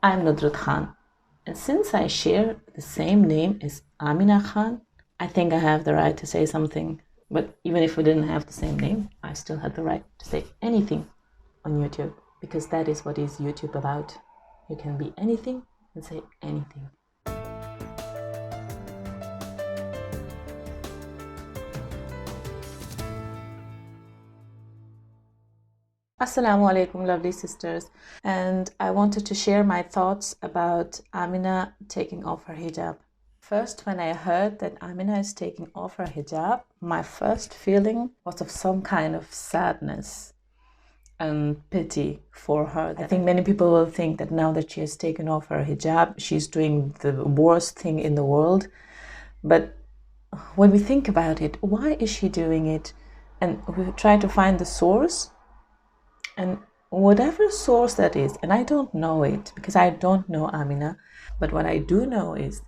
I'm Nudrat Khan, and since I share the same name as Amena Khan, I think I have the right to say something. But even if we didn't have the same name, I still had the right to say anything on YouTube, because that is what is YouTube about. You can be anything and say anything. Assalamu alaikum, lovely sisters, and I wanted to share my thoughts about Amina taking off her hijab. First, when I heard that Amina is taking off her hijab, my first feeling was of some kind of sadness and pity for her. I think many people will think that now that she has taken off her hijab, she's doing the worst thing in the world. But when we think about it, why is she doing it? And we try to find the source. And whatever source that is, and I don't know it because I don't know Amina, but what I do know is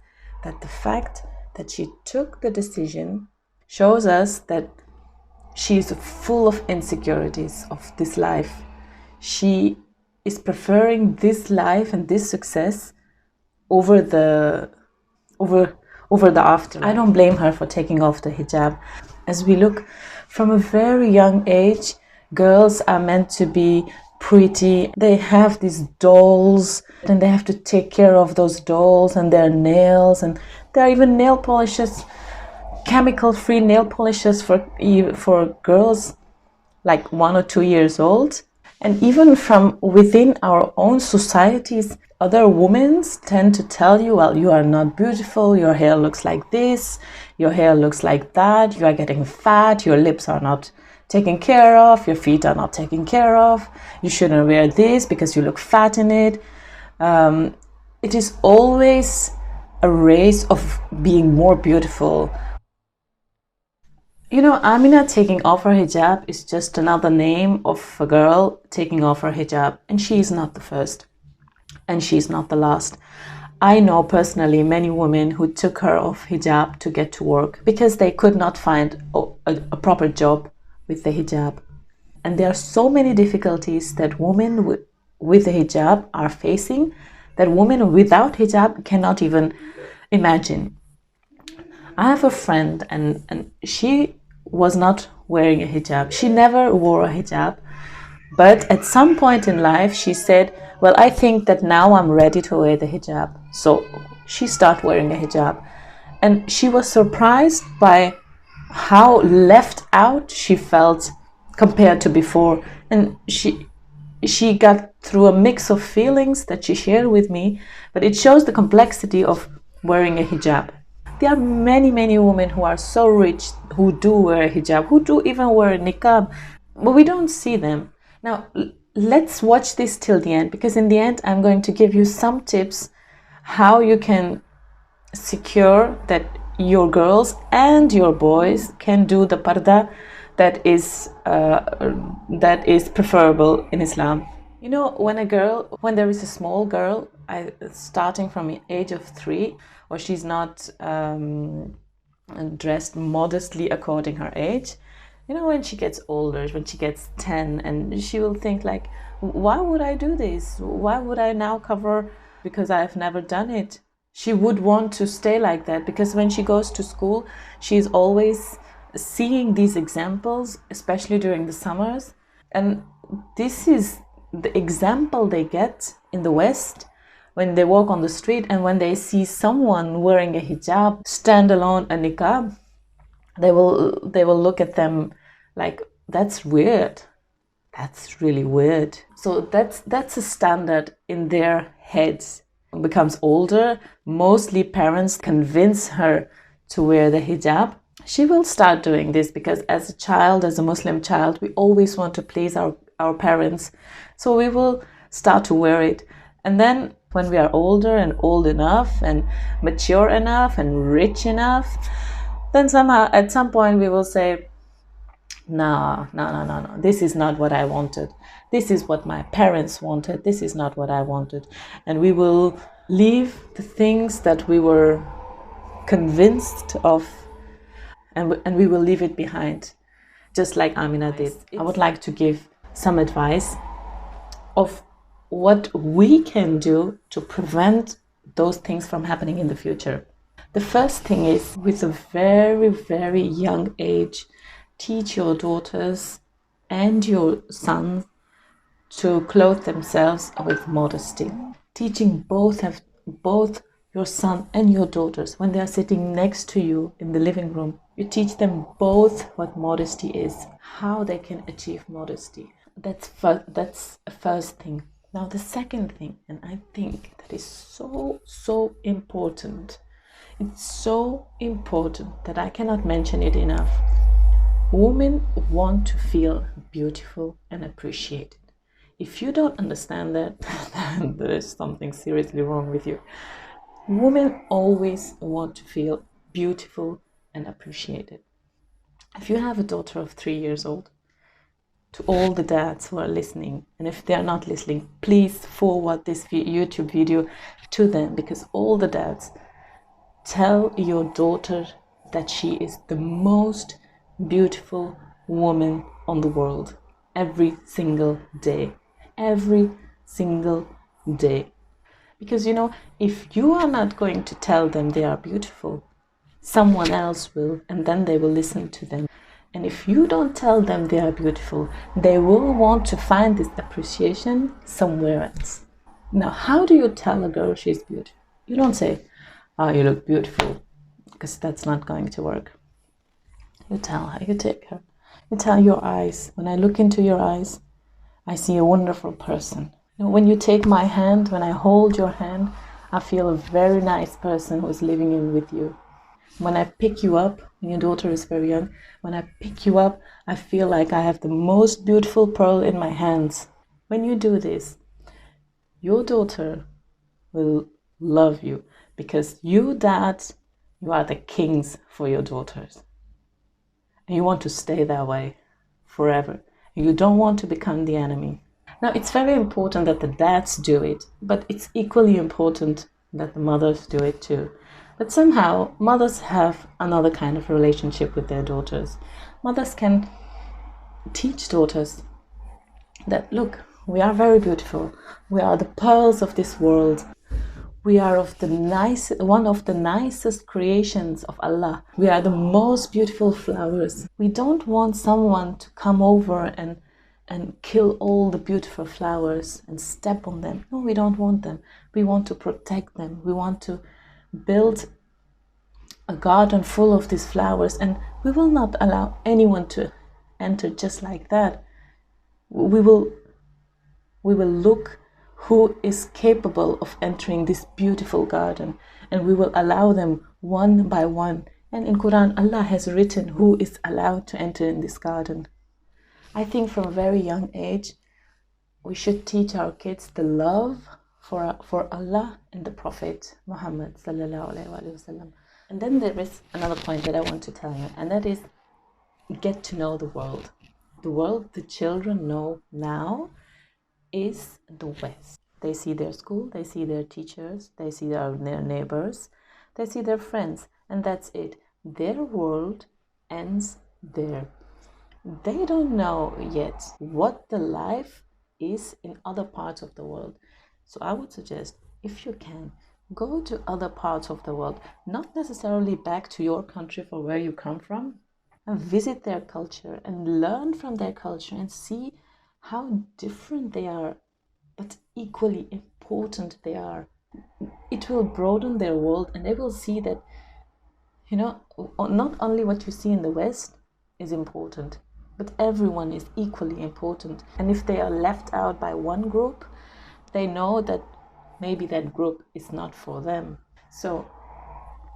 that the fact that she took the decision shows us that she is full of insecurities of this life. She is preferring this life and this success over the afterlife. I don't blame her for taking off the hijab. As we look from a very young age, girls are meant to be pretty. They have these dolls and they have to take care of those dolls and their nails, and there are even nail polishes, chemical-free nail polishes for girls like 1 or 2 years old. And even from within our own societies, other women tend to tell you, well, you are not beautiful, your hair looks like this, your hair looks like that, you are getting fat, your lips are not taken care of, your feet are not taken care of, you shouldn't wear this because you look fat in it. It is always a race of being more beautiful. You know, Amina taking off her hijab is just another name of a girl taking off her hijab, and she is not the first, and she's not the last. I know personally many women who took her off hijab to get to work because they could not find a proper job with the hijab. And there are so many difficulties that women with the hijab are facing that women without hijab cannot even imagine. I have a friend and she was not wearing a hijab. She never wore a hijab. But at some point in life, she said, well, I think that now I'm ready to wear the hijab. So she started wearing a hijab. And she was surprised by how left out she felt compared to before. And she got through a mix of feelings that she shared with me, but it shows the complexity of wearing a hijab. There are many, many women who are so rich who do wear a hijab, who do even wear a niqab, but we don't see them. Now, let's watch this till the end, because in the end, I'm going to give you some tips how you can secure that your girls and your boys can do the parda that is preferable in Islam. You know, when there is a small girl, starting from the age of 3, or she's not dressed modestly according her age, you know, when she gets older, when she gets 10, and she will think like, why would I do this? Why would I now cover because I have never done it? She would want to stay like that because when she goes to school, she's always seeing these examples, especially during the summers. And this is the example they get in the West when they walk on the street, and when they see someone wearing a hijab, stand alone, a niqab, they will look at them like, that's weird. That's really weird. So that's a standard in their heads. Becomes older, mostly parents convince her to wear the hijab. She will start doing this because as a child, as a Muslim child, we always want to please our parents. So we will start to wear it. And then when we are older and old enough and mature enough and rich enough, then somehow at some point we will say, no, this is not what I wanted. This is what my parents wanted. This is not what I wanted. And we will leave the things that we were convinced of, and we will leave it behind, just like Amina did. I would like to give some advice of what we can do to prevent those things from happening in the future. The first thing is, with a very, very young age, teach your daughters and your sons to clothe themselves with modesty. Teaching both your son and your daughters, when they are sitting next to you in the living room, you teach them both what modesty is, how they can achieve modesty. That's a first thing. Now the second thing, and I think that is so important. It's so important that I cannot mention it enough. Women want to feel beautiful and appreciated. If you don't understand that, then there is something seriously wrong with you. Women always want to feel beautiful and appreciated. If you have a daughter of 3 years old, to all the dads who are listening, and if they are not listening, please forward this YouTube video to them, because all the dads, tell your daughter that she is the most beautiful woman on the world every single day. Every single day. Because if you are not going to tell them they are beautiful, someone else will, and then they will listen to them. And if you don't tell them they are beautiful, they will want to find this appreciation somewhere else. Now, how do you tell a girl she's beautiful? You don't say, "Oh, you look beautiful," because that's not going to work. You tell her, you take her. You tell your eyes. When I look into your eyes, I see a wonderful person. When you take my hand, when I hold your hand, I feel a very nice person who is living in with you. When I pick you up, when your daughter is very young, when I pick you up, I feel like I have the most beautiful pearl in my hands. When you do this, your daughter will love you, because you dads, you are the kings for your daughters. And you want to stay that way forever. You don't want to become the enemy. Now, it's very important that the dads do it, but it's equally important that the mothers do it too. But somehow, mothers have another kind of relationship with their daughters. Mothers can teach daughters that, look, we are very beautiful. We are the pearls of this world. We are one of the nicest creations of Allah. We are the most beautiful flowers. We don't want someone to come over and kill all the beautiful flowers and step on them. No, we don't want them. We want to protect them. We want to build a garden full of these flowers, and we will not allow anyone to enter just like that. We will look who is capable of entering this beautiful garden, and we will allow them one by one. And in Quran, Allah has written who is allowed to enter in this garden. I think from a very young age, we should teach our kids the love for Allah and the Prophet Muhammad sallallahu alaihi wasallam. And then there is another point that I want to tell you, and that is, get to know the world. The world the children know now is the West. They see their school, they see their teachers, they see their neighbors, they see their friends, and that's it. Their world ends there. They don't know yet what the life is in other parts of the world. So I would suggest, if you can, go to other parts of the world, not necessarily back to your country for where you come from, and visit their culture and learn from their culture and see how different they are, but equally important they are. It will broaden their world, and they will see that, not only what you see in the West is important, but everyone is equally important. And if they are left out by one group, they know that maybe that group is not for them. So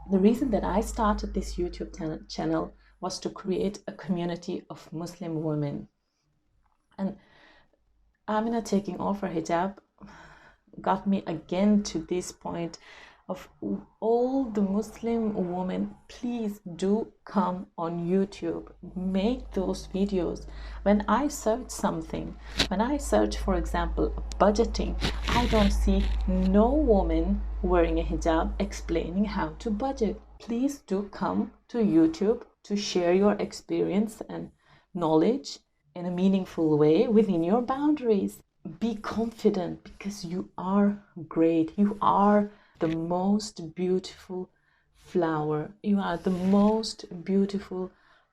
the reason that I started this YouTube channel was to create a community of Muslim women. And Amena taking off her hijab got me again to this point of all the Muslim women. Please do come on YouTube, make those videos. When I search something, when I search, for example, budgeting, I don't see no woman wearing a hijab explaining how to budget. Please do come to YouTube to share your experience and knowledge in a meaningful way within your boundaries. Be confident, because you are great. You are the most beautiful flower. You are the most beautiful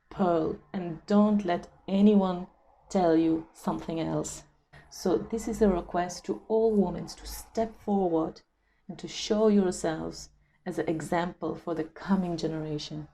pearl, and don't let anyone tell you something else. So this is a request to all women to step forward and to show yourselves as an example for the coming generation.